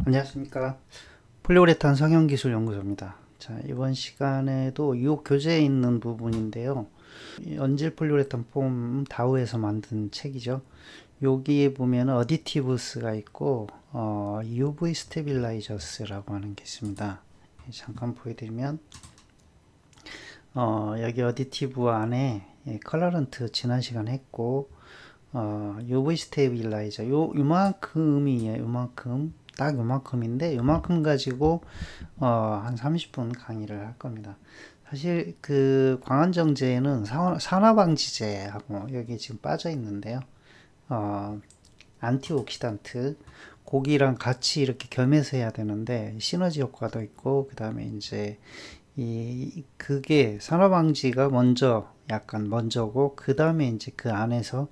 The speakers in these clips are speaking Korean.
안녕하십니까. 폴리우레탄 성형기술연구소입니다. 자, 이번 시간에도 이 교재에 있는 부분인데요. 연질 폴리우레탄 폼 다우에서 만든 책이죠. 여기에 보면 어디티브스가 있고 UV 스테빌라이저스라고 하는 게 있습니다. 잠깐 보여드리면 여기 어디티브 안에 컬러런트 지난 시간 했고 UV 스테빌라이저 요만큼이에요. 요만큼 딱 요만큼인데 요만큼 가지고 한 30분 강의를 할 겁니다. 사실 그 광안정제는 산화방지제하고 여기 지금 빠져 있는데요. 안티옥시단트 고기랑 같이 이렇게 겸해서 해야 되는데 시너지 효과도 있고 그 다음에 이제 그게 산화방지가 약간 먼저고 그 다음에 이제 그 안에서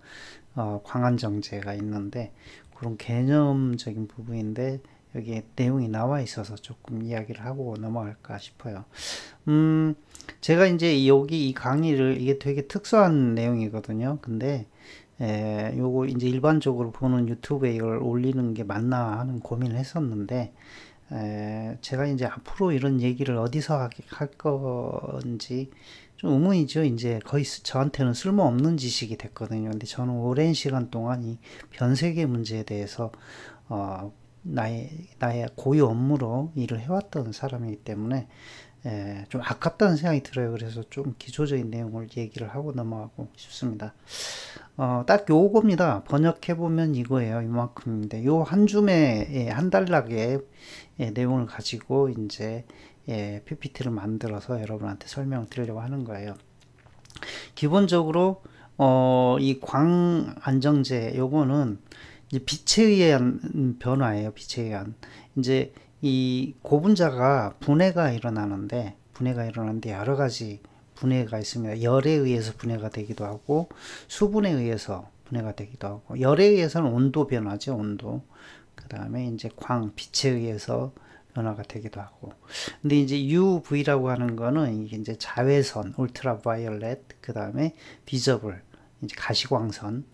광안정제가 있는데 그런 개념적인 부분인데 여기에 내용이 나와 있어서 조금 이야기를 하고 넘어갈까 싶어요. 제가 이제 여기 이 강의를 이게 되게 특수한 내용이거든요. 근데 요거 이제 일반적으로 보는 유튜브에 이걸 올리는 게 맞나 하는 고민을 했었는데 제가 이제 앞으로 이런 얘기를 어디서 할 건지 좀 의문이죠. 이제 거의 저한테는 쓸모없는 지식이 됐거든요. 근데 저는 오랜 시간 동안 이 변세계 문제에 대해서 나의 고유 업무로 일을 해왔던 사람이기 때문에 좀 아깝다는 생각이 들어요. 그래서 좀 기초적인 내용을 얘기를 하고 넘어가고 싶습니다. 딱 요겁니다. 번역해보면 이거예요. 이만큼인데, 요 한 줌에, 한 단락의 내용을 가지고 이제 PPT를 만들어서 여러분한테 설명을 드리려고 하는 거예요. 기본적으로, 이 광안정제, 요거는 이제 빛에 의한 변화예요. 빛에 의한. 이제 이 고분자가 분해가 일어나는데 여러 가지 분해가 있습니다. 열에 의해서 분해가 되기도 하고 수분에 의해서 분해가 되기도 하고 열에 의해서는 온도 변화죠. 온도. 그 다음에 이제 빛에 의해서 변화가 되기도 하고. 근데 이제 UV라고 하는 거는 이게 이제 자외선, 울트라 바이올렛, 그 다음에 비저블, 이제 가시광선.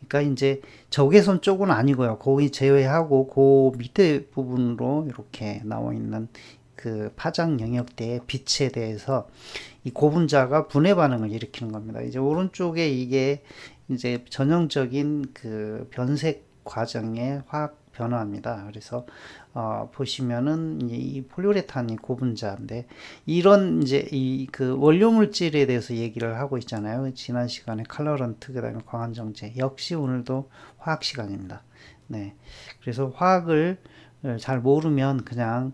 그러니까 이제 적외선 쪽은 아니고요. 거기 제외하고 그 밑에 부분으로 이렇게 나와 있는 그 파장 영역대의 빛에 대해서 이 고분자가 분해 반응을 일으키는 겁니다. 이제 오른쪽에 이게 이제 전형적인 그 변색 과정의 화학 변화입니다. 그래서 보시면은 이 폴리우레탄이 고분자인데 이런 이제 이 그 원료 물질에 대해서 얘기를 하고 있잖아요. 지난 시간에 컬러런트 그다음에 광안정제 역시 오늘도 화학 시간입니다. 네. 그래서 화학을 잘 모르면 그냥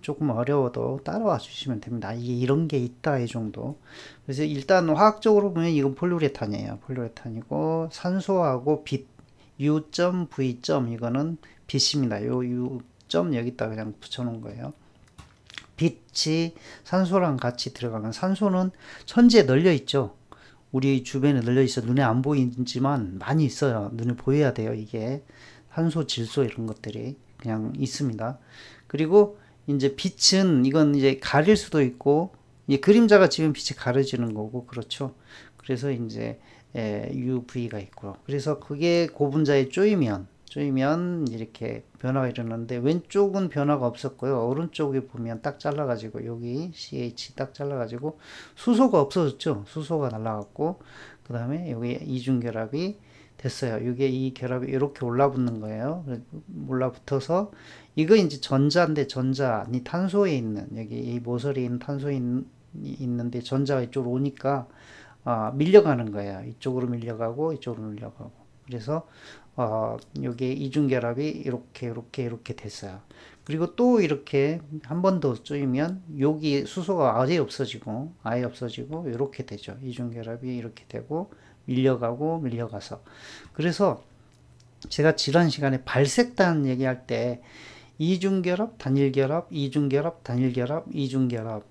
조금 어려워도 따라와 주시면 됩니다. 이게 이런 게 있다 이 정도. 그래서 일단 화학적으로 보면 이건 폴리우레탄이에요. 폴리우레탄이고 산소하고 빛 U.V. 이거는 빛입니다. 요 U. 여기다 그냥 붙여놓은 거예요. 빛이 산소랑 같이 들어가면 산소는 천지에 널려 있죠. 우리 주변에 널려 있어 눈에 안 보이지만 많이 있어요. 눈에 보여야 돼요. 이게 산소, 질소 이런 것들이 그냥 있습니다. 그리고 이제 빛은 이건 이제 가릴 수도 있고 이제 그림자가 지면 빛이 가려지는 거고 그렇죠. 그래서 이제 UV가 있고요. 그래서 그게 고분자에 쪼이면 이렇게 변화가 일어나는데 왼쪽은 변화가 없었고요. 오른쪽에 보면 딱 잘라가지고 여기 CH 딱 잘라가지고 수소가 없어졌죠. 수소가 날라갔고 그 다음에 여기 이중결합이 됐어요. 이게 이 결합이 이렇게 올라붙는 거예요. 올라붙어서 이거 이제 전자인데 전자니 탄소에 있는 여기 이 모서리에 있는 탄소에 있는데 전자가 이쪽으로 오니까 밀려가는 거예요. 이쪽으로 밀려가고 이쪽으로 밀려가고. 그래서 여기에 이중결합이 이렇게 됐어요. 그리고 또 이렇게 한 번 더 쪼이면 여기 수소가 아예 없어지고 이렇게 되죠. 이중결합이 이렇게 되고 밀려가서 그래서 제가 지난 시간에 발색단 얘기할 때 이중결합, 단일결합, 이중결합, 단일결합, 이중결합,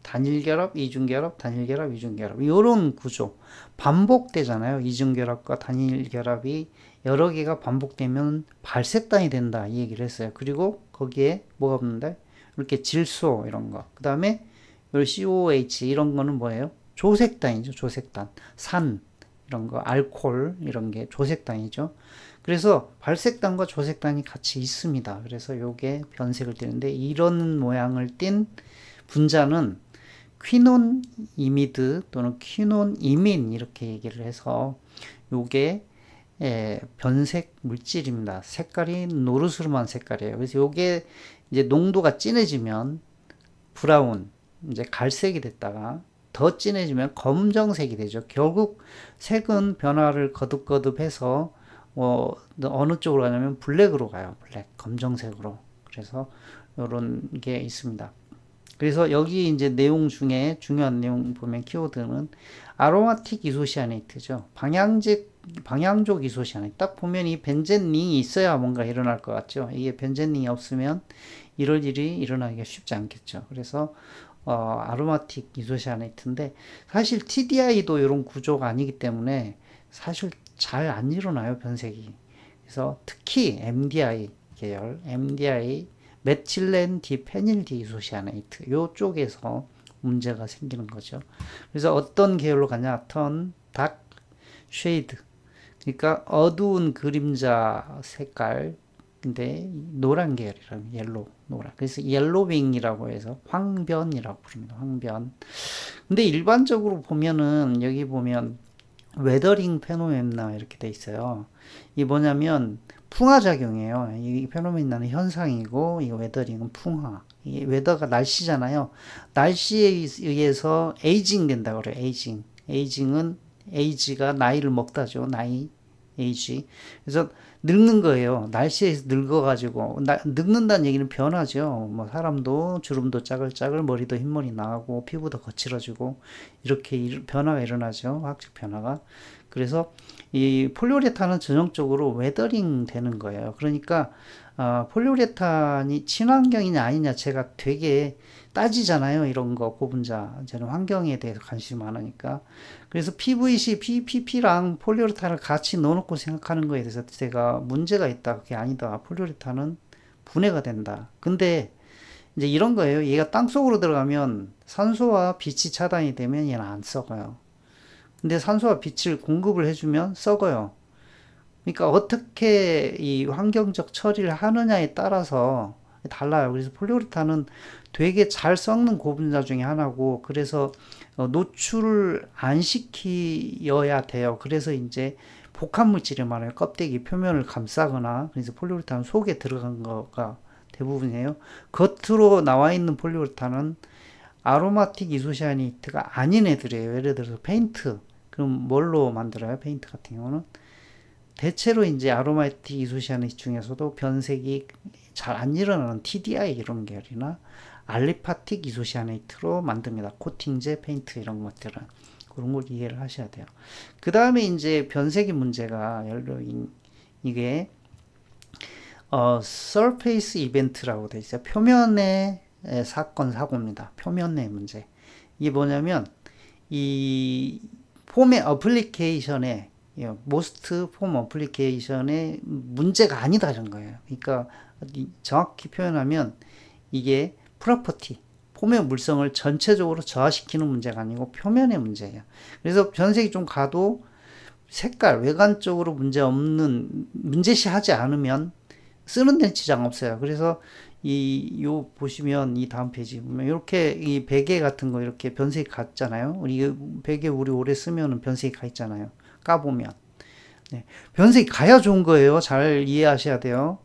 단일결합, 이중결합, 단일결합, 이중결합 이런 구조 반복되잖아요. 이중결합과 단일결합이 여러 개가 반복되면 발색단이 된다 이 얘기를 했어요. 그리고 거기에 뭐가 없는데 이렇게 질소 이런 거, 그 다음에 COH 이런 거는 뭐예요? 조색단이죠. 조색단. 산 이런 거, 알코올 이런 게 조색단이죠. 그래서 발색단과 조색단이 같이 있습니다. 그래서 요게 변색을 띠는데 이런 모양을 띤 분자는 퀴논 이미드 또는 퀴논 이민 이렇게 얘기를 해서 요게 변색 물질입니다. 색깔이 노르스름한 색깔이에요. 그래서 요게 이제 농도가 진해지면 브라운, 이제 갈색이 됐다가 더 진해지면 검정색이 되죠. 결국 색은 변화를 거듭거듭해서 어느 쪽으로 가냐면 블랙으로 가요. 블랙, 검정색으로. 그래서 이런 게 있습니다. 그래서 여기 이제 내용 중에 중요한 내용 보면 키워드는 아로마틱 이소시아네이트죠. 방향족 이소시아네이트. 딱 보면 이 벤젠링이 있어야 뭔가 일어날 것 같죠. 이게 벤젠링이 없으면 이럴 일이 일어나기가 쉽지 않겠죠. 그래서 아로마틱 이소시아네이트인데 사실 TDI도 이런 구조가 아니기 때문에 사실 잘 안 일어나요, 변색이. 그래서 특히 MDI 계열, MDI 메틸렌 디페닐 디이소시아네이트 요쪽에서 문제가 생기는 거죠. 그래서 어떤 계열로 가냐? 턴, 닥, 쉐이드. 그러니까 어두운 그림자 색깔 근데 노란 계열이라면 옐로우, 노란. 그래서 옐로윙이라고 해서 황변이라고 부릅니다. 황변. 근데 일반적으로 보면은 여기 보면 웨더링 페노메나 이렇게 돼 있어요. 이게 뭐냐면 풍화작용이에요. 이 페노메나 나는 현상이고 이 웨더링은 풍화. 이 웨더가 날씨잖아요. 날씨에 의해서 에이징 된다고 그래요. 에이징. 에이징은 에이지가 나이를 먹다죠. 나이. 에이지. 그래서 늙는 거예요. 날씨에서 늙어가지고 늙는다는 얘기는 변하죠. 뭐 사람도 주름도 짜글짜글, 머리도 흰머리 나고, 피부도 거칠어지고 이렇게 변화가 일어나죠. 화학적 변화가. 그래서 이 폴리우레탄은 전형적으로 웨더링 되는 거예요. 그러니까 폴리우레탄이 친환경이냐 아니냐 제가 되게 따지잖아요. 이런 거 고분자. 저는 환경에 대해서 관심이 많으니까. 그래서 PVC, PPP랑 폴리우레탄을 같이 넣어놓고 생각하는 거에 대해서 제가 문제가 있다. 그게 아니다. 폴리우레탄은 분해가 된다. 근데 이제 이런 거예요. 얘가 땅속으로 들어가면 산소와 빛이 차단이 되면 얘는 안 썩어요. 근데 산소와 빛을 공급을 해주면 썩어요. 그러니까 어떻게 이 환경적 처리를 하느냐에 따라서 달라요. 그래서 폴리우레탄은 되게 잘 썩는 고분자 중에 하나고, 그래서 노출을 안 시켜야 돼요. 그래서 이제 복합물질이 많아요. 껍데기 표면을 감싸거나. 그래서 폴리우레탄은 속에 들어간 거가 대부분이에요. 겉으로 나와 있는 폴리우레탄은 아로마틱 이소시아네이트가 아닌 애들이에요. 예를 들어서 페인트. 그럼 뭘로 만들어요? 페인트 같은 경우는 대체로 이제 아로마틱 이소시아네이트 중에서도 변색이 잘 안 일어나는 TDI 이런 계열이나 알리파틱 이소시아네이트로 만듭니다. 코팅제, 페인트 이런 것들은. 그런 걸 이해를 하셔야 돼요. 그 다음에 이제 변색의 문제가 이게 서페이스 이벤트라고 되어 있어요. 표면의 사건, 사고입니다. 표면의 문제. 이게 뭐냐면 이 폼의 어플리케이션에 모스트 폼 어플리케이션의 문제가 아니다는 거예요. 그러니까 정확히 표현하면 이게 프로퍼티, 폼의 물성을 전체적으로 저하시키는 문제가 아니고 표면의 문제예요. 그래서 변색이 좀 가도 색깔, 외관적으로 문제시하지 않으면 쓰는 데는 지장 없어요. 그래서 요 보시면 이 다음 페이지 보면 이렇게 이 베개 같은 거 이렇게 변색이 갔잖아요. 우리 베개 우리 오래 쓰면은 변색이 가 있잖아요. 까보면. 네. 변색이 가야 좋은 거예요. 잘 이해하셔야 돼요.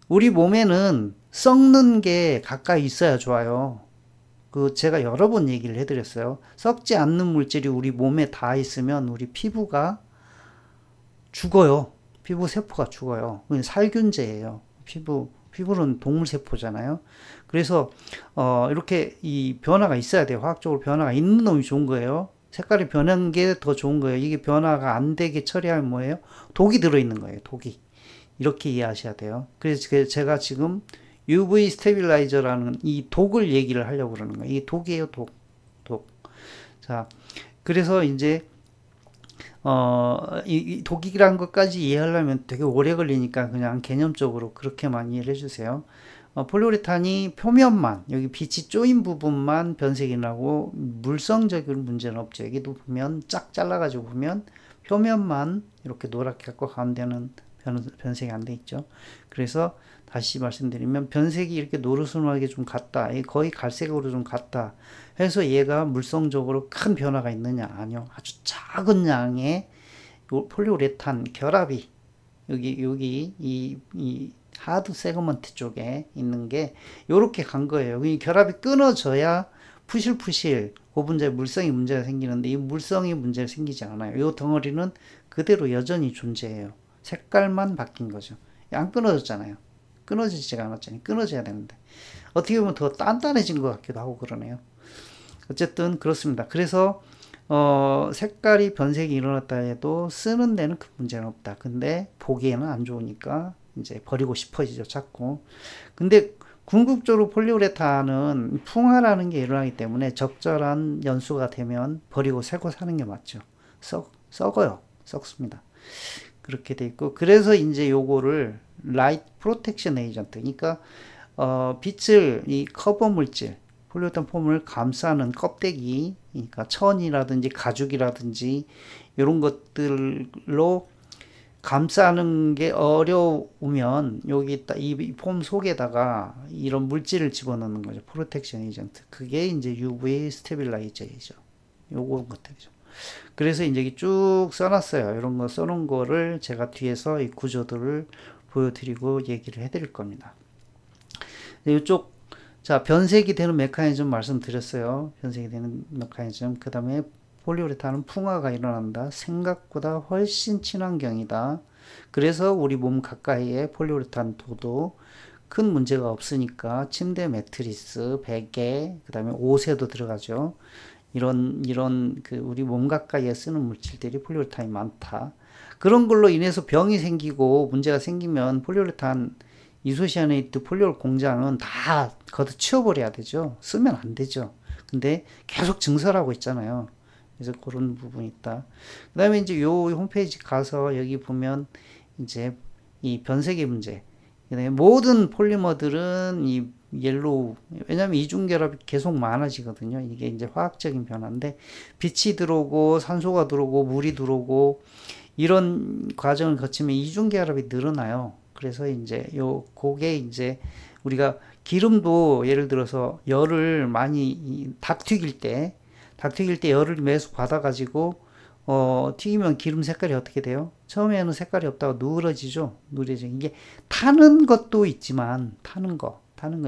우리 몸에는 썩는 게 가까이 있어야 좋아요. 제가 여러 번 얘기를 해드렸어요. 썩지 않는 물질이 우리 몸에 다 있으면 우리 피부가 죽어요. 피부 세포가 죽어요. 살균제예요. 피부는 동물 세포잖아요. 그래서 이렇게 이 변화가 있어야 돼요. 화학적으로 변화가 있는 놈이 좋은 거예요. 색깔이 변한 게 더 좋은 거예요. 이게 변화가 안 되게 처리하면 뭐예요? 독이 들어있는 거예요. 독이. 이렇게 이해하셔야 돼요. 그래서 제가 지금 UV 스테빌라이저라는 이 독을 얘기를 하려고 그러는 거예요. 이게 독이에요. 독. 자, 그래서 이제 이 독이라는 것까지 이해하려면 되게 오래 걸리니까 그냥 개념적으로 그렇게만 이해를 해주세요. 폴리우레탄이 표면만, 여기 빛이 쪼인 부분만 변색이 나고 물성적인 문제는 없죠. 여기도 보면 쫙 잘라가지고 보면 표면만 이렇게 노랗게 갖고 가운데는 변색이 안 돼 있죠. 그래서 다시 말씀드리면 변색이 이렇게 노르스름하게 좀 같다, 거의 갈색으로 좀 같다 해서 얘가 물성적으로 큰 변화가 있느냐? 아니요. 아주 작은 양의 폴리우레탄 결합이 여기 이 하드 세그먼트 쪽에 있는 게 요렇게 간 거예요. 이 결합이 끊어져야 푸실푸실 고분자에 물성이 문제가 생기는데 이 물성이 문제가 생기지 않아요. 이 덩어리는 그대로 여전히 존재해요. 색깔만 바뀐 거죠. 안 끊어졌잖아요. 끊어지지가 않았잖아요. 끊어져야 되는데 어떻게 보면 더 단단해진 것 같기도 하고 그러네요. 어쨌든 그렇습니다. 그래서 색깔이 변색이 일어났다 해도 쓰는 데는 큰 문제는 없다. 근데 보기에는 안 좋으니까 이제 버리고 싶어지죠, 자꾸. 근데 궁극적으로 폴리우레탄은 풍화라는 게 일어나기 때문에 적절한 연수가 되면 버리고 새거 사는 게 맞죠. 썩어요. 썩습니다. 그렇게 돼 있고, 그래서 이제 요거를 라이트 프로텍션 에이전트, 그러니까 빛을, 이 커버 물질, 폴리우레탄 폼을 감싸는 껍데기, 그러니까 천이라든지 가죽이라든지 이런 것들로 감싸는 게 어려우면 여기 이 폼 속에다가 이런 물질을 집어넣는 거죠. 프로텍션 에이전트. 그게 이제 UV 스테빌라이저이죠. 요거 것들이죠. 그래서 이제 쭉 써놨어요. 이런 거 써놓은 거를 제가 뒤에서 이 구조들을 보여드리고 얘기를 해드릴 겁니다. 이쪽, 자, 변색이 되는 메커니즘 말씀드렸어요. 변색이 되는 메커니즘. 그 다음에 폴리우레탄은 풍화가 일어난다. 생각보다 훨씬 친환경이다. 그래서 우리 몸 가까이에 폴리우레탄 둬도 큰 문제가 없으니까 침대 매트리스, 베개, 그 다음에 옷에도 들어가죠. 이런 그 우리 몸 가까이에 쓰는 물질들이 폴리우레탄이 많다. 그런 걸로 인해서 병이 생기고 문제가 생기면 폴리우레탄 이소시아네이트 폴리올 공장은 다 걷어 치워버려야 되죠. 쓰면 안 되죠. 근데 계속 증설하고 있잖아요. 그래서 그런 부분이 있다. 그 다음에 이제 요 홈페이지 가서 여기 보면 이제 이 변색의 문제. 그다음에 모든 폴리머들은 이 옐로우, 왜냐면 이중결합이 계속 많아지거든요. 이게 이제 화학적인 변화인데 빛이 들어오고 산소가 들어오고 물이 들어오고 이런 과정을 거치면 이중결합이 늘어나요. 그래서 이제 그게 이제 우리가 기름도 예를 들어서 열을 많이 닭 튀길 때 열을 계속 받아가지고 튀기면 기름 색깔이 어떻게 돼요? 처음에는 색깔이 없다가 누러지죠. 이게 타는 것도 있지만 타는 거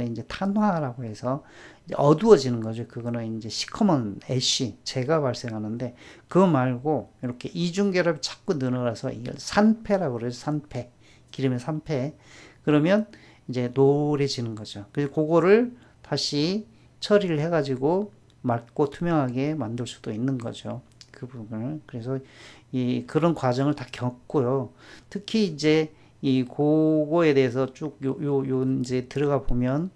이제 탄화라고 해서 이제 어두워지는 거죠. 그거는 이제 시커먼 애쉬 재가 발생하는데 그거 말고 이렇게 이중결합이 자꾸 늘어나서 이걸 산패라고 그래요. 산패. 기름의 산패. 그러면 이제 노래지는 거죠. 그래서 그거를 다시 처리를 해가지고 맑고 투명하게 만들 수도 있는 거죠. 그 부분을. 그래서 그런 과정을 다 겪고요. 특히 이제 그거에 대해서 쭉 이제 들어가 보면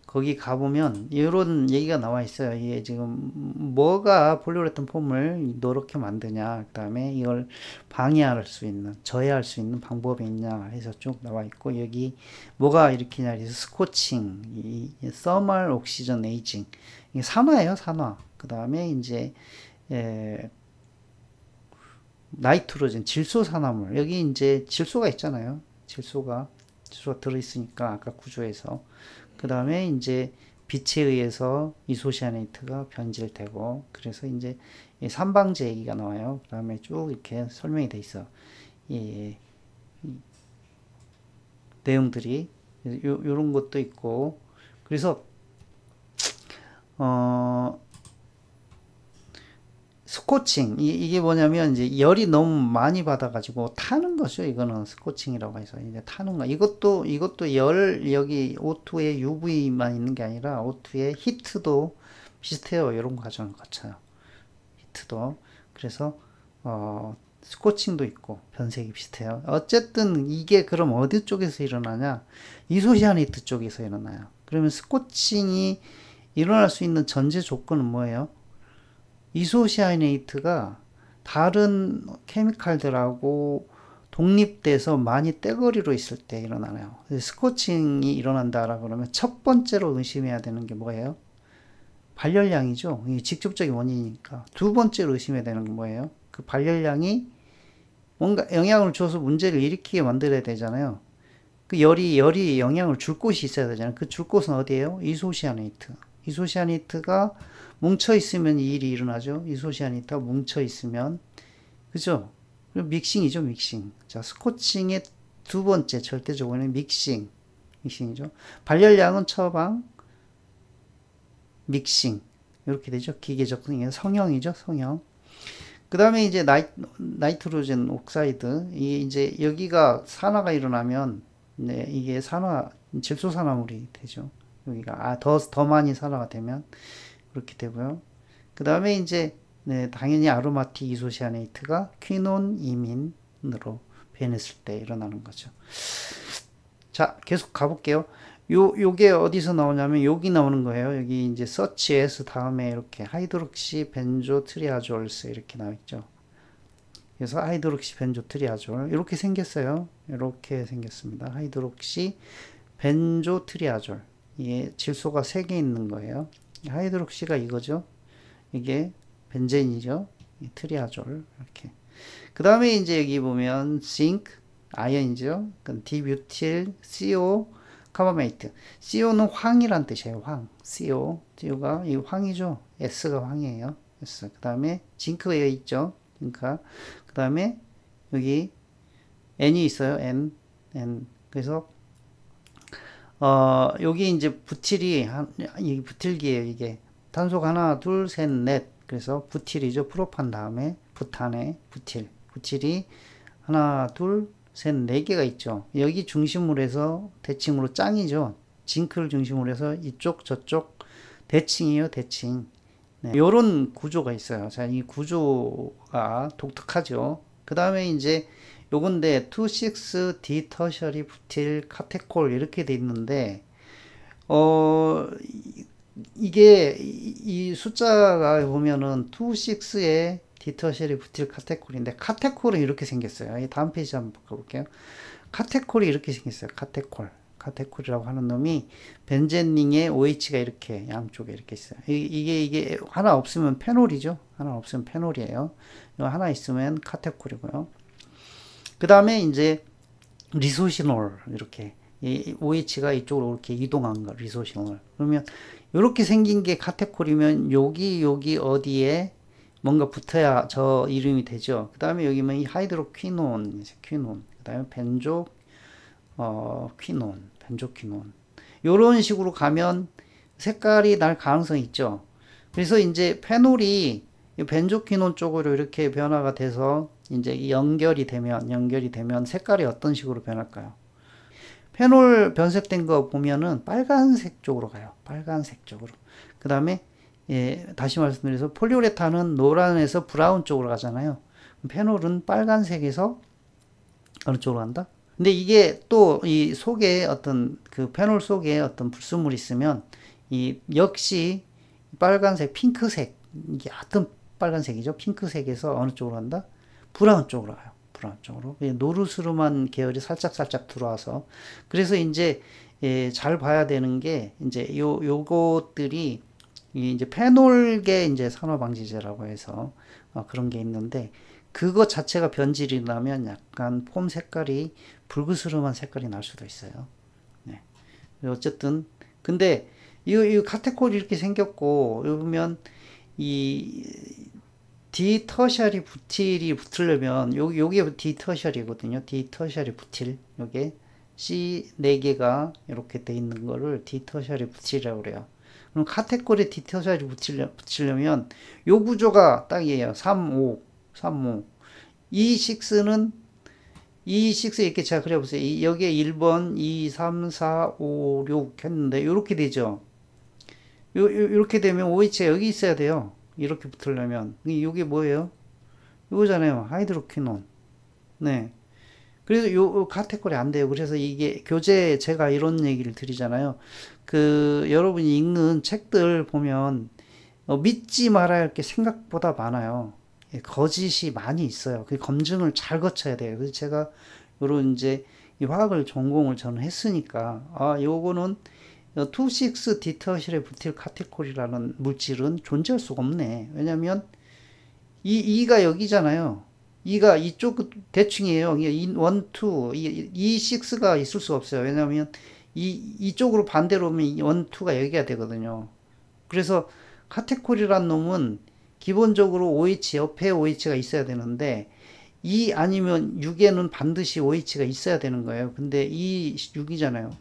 거기 가보면 이런 얘기가 나와 있어요. 이게 지금 뭐가 폴리우레탄 폼을 노랗게 만드냐, 그 다음에 이걸 방해할 수 있는, 저해할 수 있는 방법이 있냐 해서 쭉 나와 있고, 여기 뭐가 일으키냐 해서 스코칭, 이 서멀 옥시전 에이징, 이게 산화예요, 산화. 그 다음에 이제 나이트로젠, 질소산화물. 여기 이제 질소가 있잖아요. 질소가 들어있으니까 아까 구조에서. 그 다음에 이제 빛에 의해서 이소시아네이트가 변질되고, 그래서 이제 삼방제 얘기가 나와요. 그 다음에 쭉 이렇게 설명이 돼 있어. 이 내용들이 요런 것도 있고, 그래서 스코칭, 이게 뭐냐면 이제 열이 너무 많이 받아가지고 타는 거죠. 이거는 스코칭이라고 해서 이제 타는 거. 이것도 여기 O2에 UV만 있는 게 아니라 O2에 히트도 비슷해요. 이런 과정을 거쳐요. 히트도. 그래서 스코칭도 있고 변색이 비슷해요. 어쨌든 이게 그럼 어디 쪽에서 일어나냐? 이소시아네이트 쪽에서 일어나요. 그러면 스코칭이 일어날 수 있는 전제 조건은 뭐예요? 이소시아네이트가 다른 케미칼들하고 독립돼서 많이 떼거리로 있을 때 일어나요. 스코칭이 일어난다라 그러면 첫 번째로 의심해야 되는 게 뭐예요? 발열량이죠. 이게 직접적인 원인이니까. 두 번째로 의심해야 되는 게 뭐예요? 그 발열량이 뭔가 영향을 줘서 문제를 일으키게 만들어야 되잖아요. 그 열이 영향을 줄 곳이 있어야 되잖아요. 그 줄 곳은 어디예요? 이소시아네이트. 이소시아네이트가 뭉쳐 있으면 이 일이 일어나죠. 이소시아네이트가 뭉쳐 있으면. 그죠? 믹싱이죠, 믹싱. 자, 스코칭의 두 번째 절대적으로는 믹싱이죠. 발열량은 처방, 믹싱. 이렇게 되죠. 기계적 성형이죠, 성형. 그 다음에 이제 나이트로젠 옥사이드. 이게 이제 여기가 산화가 일어나면, 네, 이게 질소산화물이 되죠. 여기가, 더 많이 산화가 되면 그렇게 되고요. 그 다음에 이제, 네, 당연히 아로마틱 이소시아네이트가 퀴논 이민으로 변했을 때 일어나는 거죠. 자, 계속 가볼게요. 요게 어디서 나오냐면 여기 나오는 거예요. 여기 이제 서치 S 다음에 이렇게 하이드록시 벤조 트리아졸스 이렇게 나와 있죠. 그래서 하이드록시 벤조 트리아졸 이렇게 생겼어요. 이렇게 생겼습니다. 하이드록시 벤조 트리아졸. 이게 질소가 3개 있는 거예요. 하이드록시가 이거죠. 이게 벤젠이죠. 트리아졸 이렇게. 그 다음에 이제 여기 보면 징크 아연이죠. 디뷰틸 CO 카바메이트. CO는 황이란 뜻이에요. 황. CO가 이 황이죠. S가 황이에요. S. 그 다음에 징크가 있죠. 징크. 그 다음에 여기 N이 있어요. N. 그래서 여기 이제 부틸이 이 부틸기예요. 이게 탄소가 하나, 둘, 셋, 넷. 그래서 부틸이죠. 프로판 다음에 부탄에 부틸이 하나, 둘, 셋, 4개가 있죠. 여기 중심으로 해서 대칭으로 짱이죠. 징크를 중심으로 해서 이쪽 저쪽 대칭이에요. 대칭. 네, 요런 구조가 있어요. 자, 이 구조가 독특하죠. 그 다음에 이제 요건데 26 디터셔리 부틸 카테콜 이렇게 돼 있는데 이게 이 숫자가 보면은 26에 디터셔리 부틸 카테콜인데 카테콜은 이렇게 생겼어요. 이 다음 페이지 한번 바꿔볼게요. 카테콜이 이렇게 생겼어요. 카테콜이라고 하는 놈이 벤젠링의 OH가 이렇게 양쪽에 이렇게 있어요. 이게 하나 없으면 페놀이죠. 하나 없으면 페놀이에요. 이거 하나 있으면 카테콜이고요. 그 다음에 이제 리소시놀 이렇게 이 OH가 이쪽으로 이렇게 이동한 거 리소시놀. 그러면 이렇게 생긴 게 카테콜이면 여기 어디에 뭔가 붙어야 저 이름이 되죠. 그 다음에 여기면 이 하이드로퀴논, 그 다음에 벤조퀴논. 요런 식으로 가면 색깔이 날 가능성이 있죠. 그래서 이제 페놀이 벤조퀴논 쪽으로 이렇게 변화가 돼서 이제 연결이 되면 색깔이 어떤 식으로 변할까요? 페놀 변색된 거 보면은 빨간색 쪽으로 가요. 빨간색 쪽으로. 그 다음에 다시 말씀드려서 폴리우레탄은 노란에서 브라운 쪽으로 가잖아요. 페놀은 빨간색에서 어느 쪽으로 간다? 근데 이게 또 이 속에 어떤 그 페놀 속에 어떤 불순물이 있으면 이 역시 빨간색, 핑크색, 이게 얕은 빨간색이죠. 핑크색에서 어느 쪽으로 간다? 브라운 쪽으로 가요. 브라운 쪽으로. 노르스름한 계열이 살짝 들어와서. 그래서 이제 잘 봐야 되는 게 이제 요것들이 이제 페놀계 이제 산화방지제라고 해서 그런 게 있는데 그것 자체가 변질이 나면 약간 폼 색깔이 붉으스름한 색깔이 날 수도 있어요. 네. 어쨌든 근데 이 카테콜이 이렇게 생겼고 여기 보면 이 디터셔리 부틸이 붙으려면 요게 디터셔리거든요. 디터셔리 부틸 요게 C 4개가 이렇게 돼 있는 거를 디터셔리 부틸이라고 그래요. 그럼 카테고리 디터셔리 붙이려면 요 구조가 딱이에요. 3, 5. E6는 E6 이렇게 제가 그려보세요. 여기에 1번, 2, 3, 4, 5, 6 했는데 요렇게 되죠. 요렇게 되면 OH가 여기 있어야 돼요. 이렇게 붙으려면 이게 뭐예요? 이거잖아요. 하이드로퀴논. 네. 그래서 요 카테고리 안 돼요. 그래서 이게 교재 제가 이런 얘기를 드리잖아요. 여러분이 읽는 책들 보면 믿지 말아야 할 게 생각보다 많아요. 거짓이 많이 있어요. 그 검증을 잘 거쳐야 돼요. 그래서 제가 요런 이제 이 화학을 전공을 저는 했으니까 요거는 26 디터실에 부틸 카테콜이라는 물질은 존재할 수가 없네. 왜냐면 이가 여기잖아요. 2가 이쪽 대충이에요. 1, 2, 6가 있을 수 없어요. 왜냐하면 이쪽으로 반대로 오면 1, 2가 여기가 되거든요. 그래서 카테고리란 놈은 기본적으로 OH 옆에 OH가 있어야 되는데 2 아니면 6에는 반드시 OH가 있어야 되는 거예요. 근데 2, 6이잖아요.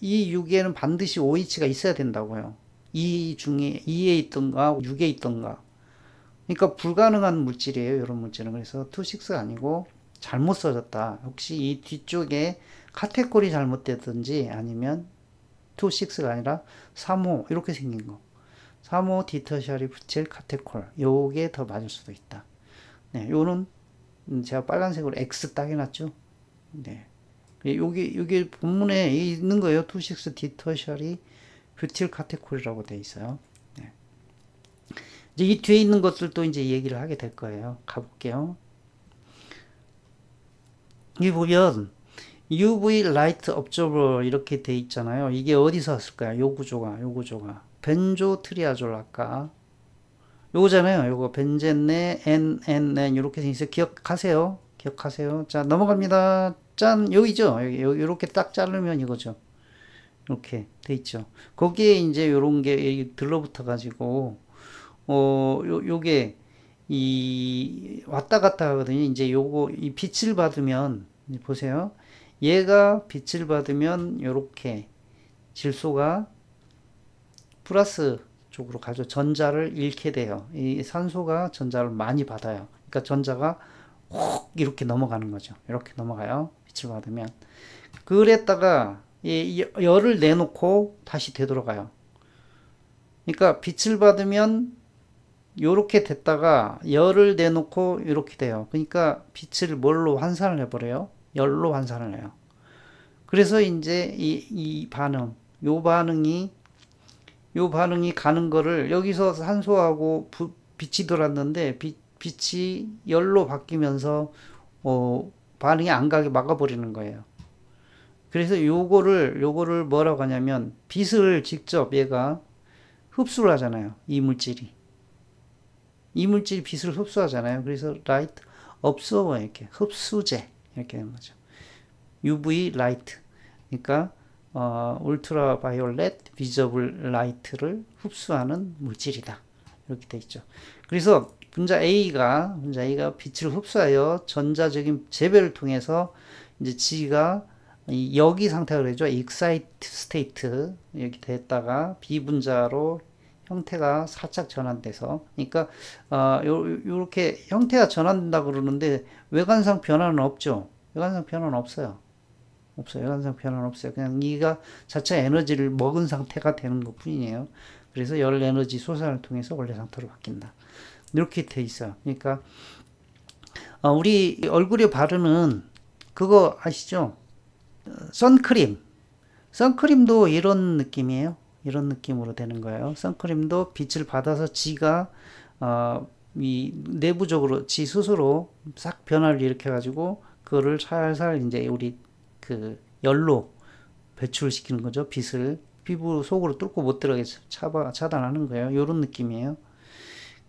이 6에는 반드시 OH가 있어야 된다고요. 2 중에 2에 있던가 6에 있던가. 그러니까 불가능한 물질이에요. 이런 물질은. 그래서 2, 6가 아니고 잘못 써졌다. 혹시 이 뒤쪽에 카테고리 잘못됐든지 아니면 2, 6가 아니라 3호 이렇게 생긴 거. 3호 디터셔리 부틸 카테콜. 요게 더 맞을 수도 있다. 네, 요는 제가 빨간색으로 X 딱 해놨죠. 네. 요게 본문에 있는 거예요. 2, 6 디터셔리 부틸 카테콜이라고 돼 있어요. 네. 이제 이 뒤에 있는 것들도 이제 얘기를 하게 될 거예요. 가볼게요. 여기 보면 UV 라이트 업저버 이렇게 돼 있잖아요. 이게 어디서 왔을까요? 요 구조가 벤조 트리아졸 아까 요거잖아요. 요거 벤젠네 NNN 이렇게 돼 있어요. 기억하세요. 자, 넘어갑니다. 짠, 여기죠. 여기 이렇게 딱 자르면 이거죠. 이렇게 돼 있죠. 거기에 이제 요런 게 들러붙어 가지고 요게 왔다 갔다 하거든요. 이제 요거 이 빛을 받으면 보세요. 얘가 빛을 받으면 요렇게 질소가 플러스 쪽으로 가죠. 전자를 잃게 돼요. 이 산소가 전자를 많이 받아요. 그러니까 전자가 혹 이렇게 넘어가는 거죠. 이렇게 넘어가요. 빛을 받으면. 그랬다가 열을 내놓고 다시 되돌아가요. 그러니까 빛을 받으면 요렇게 됐다가 열을 내놓고 이렇게 돼요. 그러니까 빛을 뭘로 환산을 해버려요? 열로 환산을 해요. 그래서 이제 이 반응, 요 반응이 가는 거를 여기서 산소하고 빛이 돌았는데 빛이 열로 바뀌면서 반응이 안 가게 막아버리는 거예요. 그래서 요거를 뭐라고 하냐면 빛을 직접 얘가 흡수를 하잖아요. 이 물질이 빛을 흡수하잖아요. 그래서 라이트 업소버 이렇게 흡수제 이렇게 되는 거죠. UV 라이트 그러니까 울트라 바이올렛 비저블 라이트를 흡수하는 물질이다. 이렇게 돼 있죠. 그래서 분자 A가 빛을 흡수하여 전자적인 재배를 통해서 이제 G가 여기 상태가 되죠. excited state 이렇게 됐다가 B 분자로 형태가 살짝 전환돼서 그러니까 요렇게 형태가 전환된다 그러는데 외관상 변화는 없죠. 외관상 변화는 없어요. 외관상 변화는 없어요. 그냥 이가 자체 에너지를 먹은 상태가 되는 것 뿐이에요. 그래서 열 에너지 소산을 통해서 원래 상태로 바뀐다. 이렇게 돼 있어요. 그러니까 우리 얼굴에 바르는 그거 아시죠? 선크림도 이런 느낌이에요. 이런 느낌으로 되는 거예요. 선크림도 빛을 받아서 지가 이 내부적으로 지 스스로 싹 변화를 일으켜 가지고 그거를 살살 이제 우리 그 열로 배출시키는 거죠. 빛을 피부 속으로 뚫고 못 들어가게 차단하는 거예요. 이런 느낌이에요.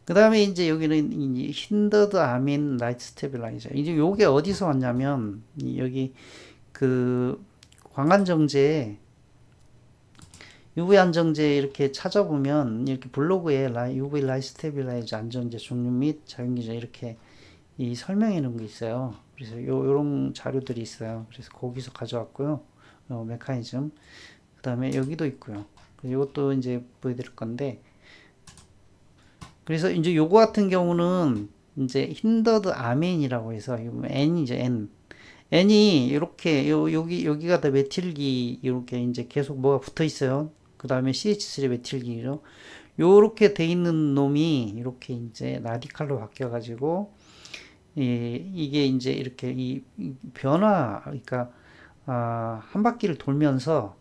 그 다음에 이제 여기는 힌더드 아민 라이트 스테빌라이저. 이제 요게 어디서 왔냐면 여기 그 광안정제 UV 안정제 이렇게 찾아보면 이렇게 블로그에 UV 라이트 스테빌라이저 안정제 종류 및 작용기전 이렇게 설명해 놓은 게 있어요. 그래서 요런 자료들이 있어요. 그래서 거기서 가져왔고요. 메커니즘. 그 다음에 여기도 있고요. 이것도 이제 보여드릴 건데. 그래서 이제 요거 같은 경우는 이제 힌더드 아멘이라고 해서 N이죠, N. N이 이렇게 여기가 다 메틸기 이렇게 이제 계속 뭐가 붙어 있어요. 그 다음에 CH3 메틸기죠. 요렇게 돼 있는 놈이 이렇게 이제 라디칼로 바뀌어 가지고 이게 이제 이렇게 이 변화 그러니까 한 바퀴를 돌면서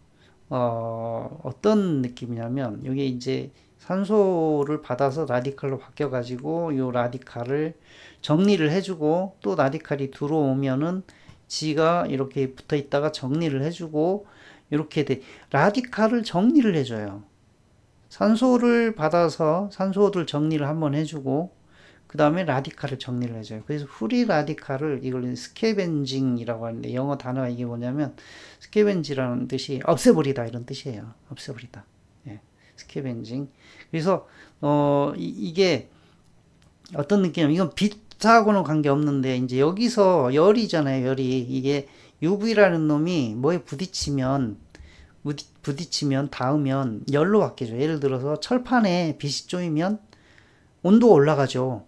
어떤 느낌이냐면 여기 이제 산소를 받아서 라디칼로 바뀌어 가지고 이 라디칼을 정리를 해주고 또 라디칼이 들어오면은 지가 이렇게 붙어 있다가 정리를 해주고 이렇게 라디칼을 정리를 해줘요. 산소를 받아서 산소를 정리를 한번 해주고 그 다음에 라디칼을 정리를 해줘요. 그래서 프리 라디칼을 이걸 스케벤징이라고 하는데 영어 단어가 이게 뭐냐면 스케벤지라는 뜻이 없애버리다 이런 뜻이에요. 없애버리다. 예, 스케벤징. 그래서 이게 어떤 느낌이냐면 이건 빛하고는 관계없는데 이제 여기서 열이잖아요. 열이 이게 UV라는 놈이 뭐에 부딪히면 닿으면 열로 바뀌죠. 예를 들어서 철판에 빛이 쪼이면 온도가 올라가죠.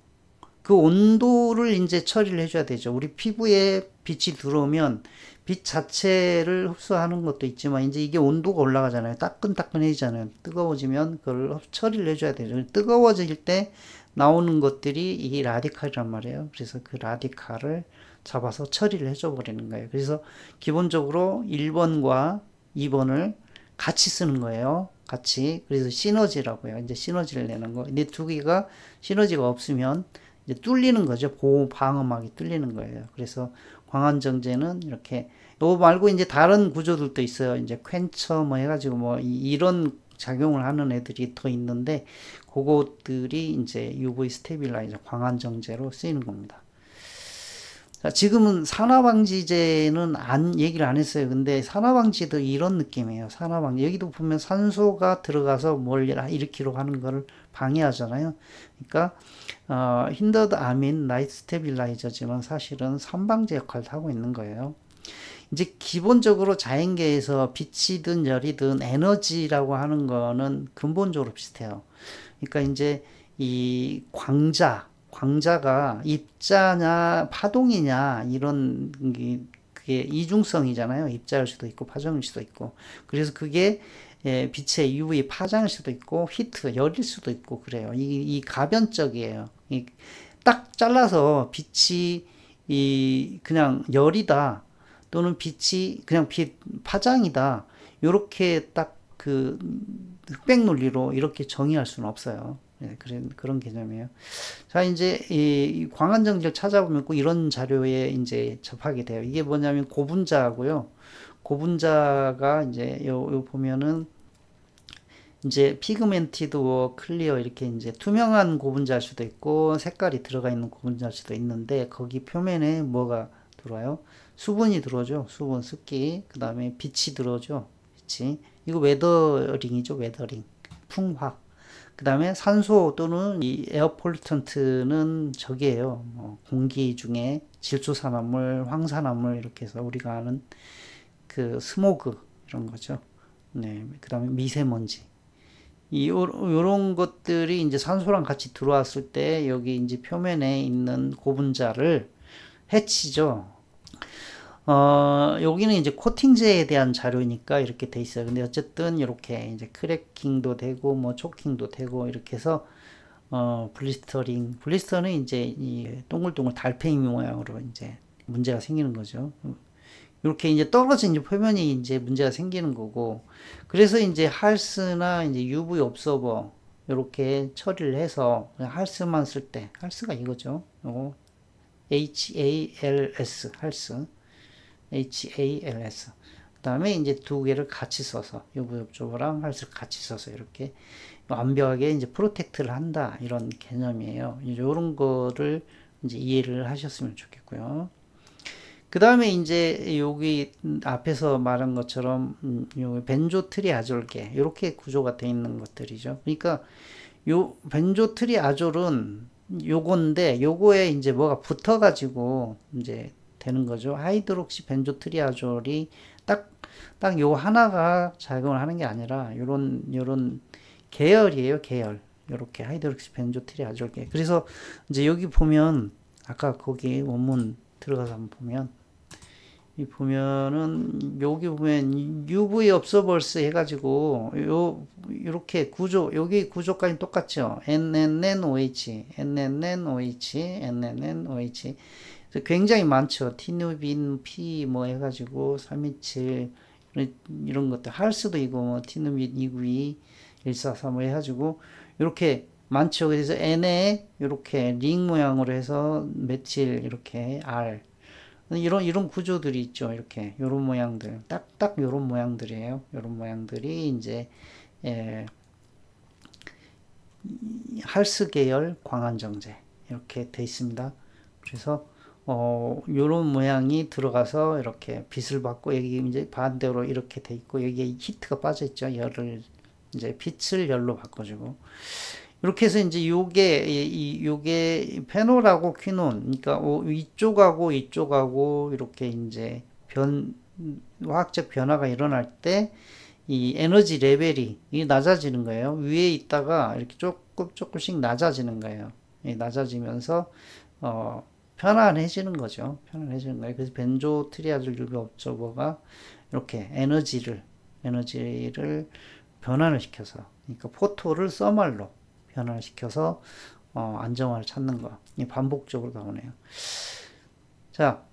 그 온도를 이제 처리를 해줘야 되죠. 우리 피부에 빛이 들어오면 빛 자체를 흡수하는 것도 있지만 이제 이게 온도가 올라가잖아요. 따끈따끈해지잖아요. 뜨거워지면 그걸 처리를 해줘야 되죠. 뜨거워질 때 나오는 것들이 이 라디칼이란 말이에요. 그래서 그 라디칼을 잡아서 처리를 해줘 버리는 거예요. 그래서 기본적으로 1번과 2번을 같이 쓰는 거예요. 같이. 그래서 시너지라고요. 이제 시너지를 내는 거. 근데 두 개가 시너지가 없으면 이제 뚫리는 거죠. 보호 방어막이 뚫리는 거예요. 그래서 광안정제는 이렇게 요 말고 이제 다른 구조들도 있어요. 이제 퀘처 뭐 해가지고 뭐 이런 작용을 하는 애들이 더 있는데 그것들이 이제 UV 스테빌라이저 광안정제로 쓰이는 겁니다. 자, 지금은 산화방지제는 얘기를 안 했어요. 근데 산화방지도 이런 느낌이에요. 산화방지. 여기도 보면 산소가 들어가서 뭘 일으키려고 하는 거를 방해하잖아요. 그러니까, 힌더드 아민 라이트 스테빌라이저지만 사실은 산방제 역할을 하고 있는 거예요. 이제 기본적으로 자연계에서 빛이든 열이든 에너지라고 하는 거는 근본적으로 비슷해요. 그러니까 이제 이 광자가 입자냐 파동이냐 이런 그게 이중성이잖아요. 입자일 수도 있고 파장일 수도 있고. 그래서 그게 빛의 UV 파장일 수도 있고 히트 열일 수도 있고 그래요. 이 가변적이에요. 딱 잘라서 빛이 그냥 열이다 또는 빛이 그냥 빛 파장이다 요렇게 딱 그 흑백 논리로 이렇게 정의할 수는 없어요. 네, 그런 개념이에요. 자, 이제 이 광안정제를 찾아보면 꼭 이런 자료에 이제 접하게 돼요. 이게 뭐냐면 고분자고요. 고분자가 이제 요 보면은 이제 피그멘티드 클리어 이렇게 이제 투명한 고분자일 수도 있고 색깔이 들어가 있는 고분자일 수도 있는데 거기 표면에 뭐가 들어와요? 수분이 들어오죠. 수분, 습기. 그 다음에 빛이 들어오죠. 빛이. 이거 웨더링이죠. 웨더링. 풍화. 그 다음에 산소 또는 이 에어폴루턴트는 저기예요. 공기 중에 질소산화물, 황산화물 이렇게 해서 우리가 아는 그 스모그 이런 거죠. 네. 그 다음에 미세먼지. 요런 것들이 이제 산소랑 같이 들어왔을 때 여기 이제 표면에 있는 고분자를 해치죠. 여기는 이제 코팅제에 대한 자료니까 이렇게 돼 있어요. 근데 어쨌든 이렇게 이제 크래킹도 되고 뭐 초킹도 되고 이렇게 해서 블리스터는 이제 이 동글동글 달팽이 모양으로 이제 문제가 생기는 거죠. 이렇게 이제 떨어진 이제 표면이 이제 문제가 생기는 거고, 그래서 이제 할스나 이제 UV 옵서버 이렇게 처리를 해서 할스만 쓸 때, 할스가 이거죠. 요거 HALS HALS. 그 다음에 이제 두 개를 같이 써서 UV 옵서버랑 할스를 같이 써서 이렇게 완벽하게 이제 프로텍트를 한다 이런 개념이에요. 이런 거를 이제 이해를 하셨으면 좋겠고요. 그 다음에 이제 여기 앞에서 말한 것처럼 요 벤조트리아졸계 이렇게 구조가 되어 있는 것들이죠. 그러니까 요 벤조트리아졸은 요건데 요거에 이제 뭐가 붙어 가지고 이제 되는 거죠. 하이드록시 벤조트리아졸이 딱 요 하나가 작용을 하는 게 아니라 요런 계열이에요. 계열. 요렇게 하이드록시 벤조트리아졸계. 그래서 이제 여기 보면 아까 거기 원문 들어가서 한번 보면 보면은 여기 보면 UV observers 해가지고 요렇게 구조 여기 구조까지 똑같죠. NNNOH, NNNOH, NNNOH 굉장히 많죠. 티누빈 P 뭐 해가지고 327 이런 것들 할 수도 있고 뭐 티누빈 292 143 뭐 해가지고 이렇게 많죠. 그래서 N에 이렇게 링 모양으로 해서 메틸 이렇게 R 이런 구조들이 있죠. 이렇게 요런 모양들 딱 요런 모양들이에요. 요런 모양들이 이제 할스 계열 광안정제 이렇게 돼 있습니다. 그래서 요런 모양이 들어가서 이렇게 빛을 받고, 여기 이제 반대로 이렇게 돼 있고, 여기에 히트가 빠져 있죠. 열을, 이제 빛을 열로 바꿔주고. 이렇게 해서 이제 요게 페놀하고 퀴논, 그러니까 이쪽하고 이쪽하고 이렇게 이제 화학적 변화가 일어날 때 이 에너지 레벨이 낮아지는 거예요. 위에 있다가 이렇게 조금씩 낮아지는 거예요. 낮아지면서 편안해지는 거죠. 편안해지는 거예요. 그래서 벤조 트리아졸 유비 옵저버가 이렇게 에너지를 변환을 시켜서, 그러니까 포토를 써말로 변환을 시켜서 안정화를 찾는 거. 반복적으로 나오네요. 자,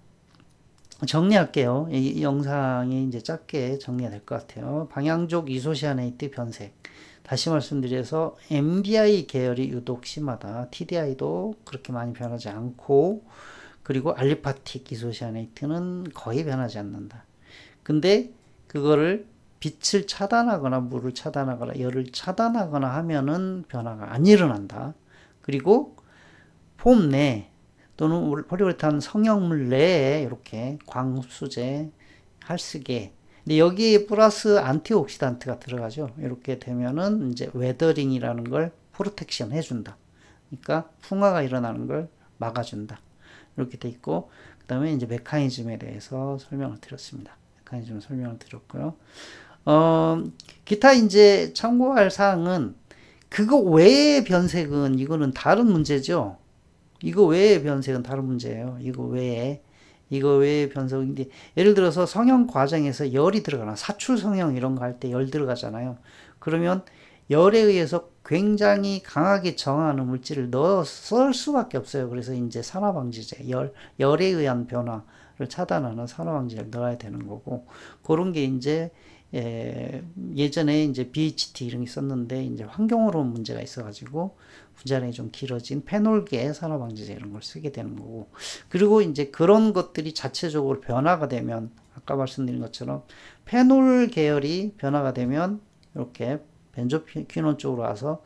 정리할게요. 이 영상이 이제 짧게 정리가 될 것 같아요. 방향족 이소시아네이트 변색. 다시 말씀드려서 MBI 계열이 유독 심하다. TDI도 그렇게 많이 변하지 않고, 그리고 알리파틱 이소시아네이트는 거의 변하지 않는다. 근데 그거를 빛을 차단하거나 물을 차단하거나 열을 차단하거나 하면은 변화가 안 일어난다. 그리고 폼 내 또는 폴리우레탄 성형물 내에 이렇게 광흡수제, 할스계, 근데 여기에 플러스 안티옥시단트가 들어가죠. 이렇게 되면은 이제 웨더링이라는 걸 프로텍션 해준다. 그러니까 풍화가 일어나는 걸 막아준다. 이렇게 돼 있고, 그 다음에 이제 메커니즘에 대해서 설명을 드렸습니다. 메커니즘 설명을 드렸고요. 기타 이제 참고할 사항은 그거 외의 변색은 이거는 다른 문제죠. 이거 외의 변색은 다른 문제예요. 이거 외에 변색인데, 예를 들어서 성형 과정에서 열이 들어가나, 사출 성형 이런 거 할 때 열 들어가잖아요. 그러면 열에 의해서 굉장히 강하게 저항하는 물질을 넣을 수밖에 없어요. 그래서 이제 산화방지제, 열에 의한 변화를 차단하는 산화방지제를 넣어야 되는 거고, 그런 게 이제 예전에 이제 BHT 이런 게 있었는데, 이제 환경호르몬 문제가 있어가지고 분자량이 좀 길어진 페놀계 산화방지제 이런 걸 쓰게 되는 거고, 그리고 이제 그런 것들이 자체적으로 변화가 되면, 아까 말씀드린 것처럼 페놀 계열이 변화가 되면 이렇게 벤조퀴논 쪽으로 와서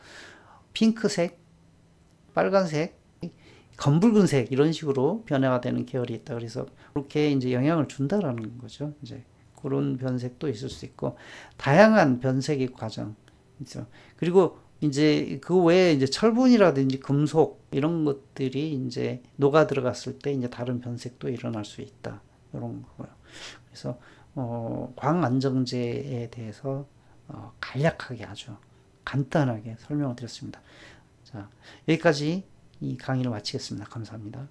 핑크색, 빨간색, 검붉은색 이런 식으로 변화가 되는 계열이 있다. 그래서 그렇게 이제 영향을 준다라는 거죠. 이제 그런 변색도 있을 수 있고, 다양한 변색의 과정 있죠. 그리고 이제 그 외에 이제 철분이라든지 금속 이런 것들이 이제 녹아 들어갔을 때 이제 다른 변색도 일어날 수 있다. 이런 거고요. 그래서 광안정제에 대해서 간략하게 아주 간단하게 설명을 드렸습니다. 자, 여기까지 이 강의를 마치겠습니다. 감사합니다.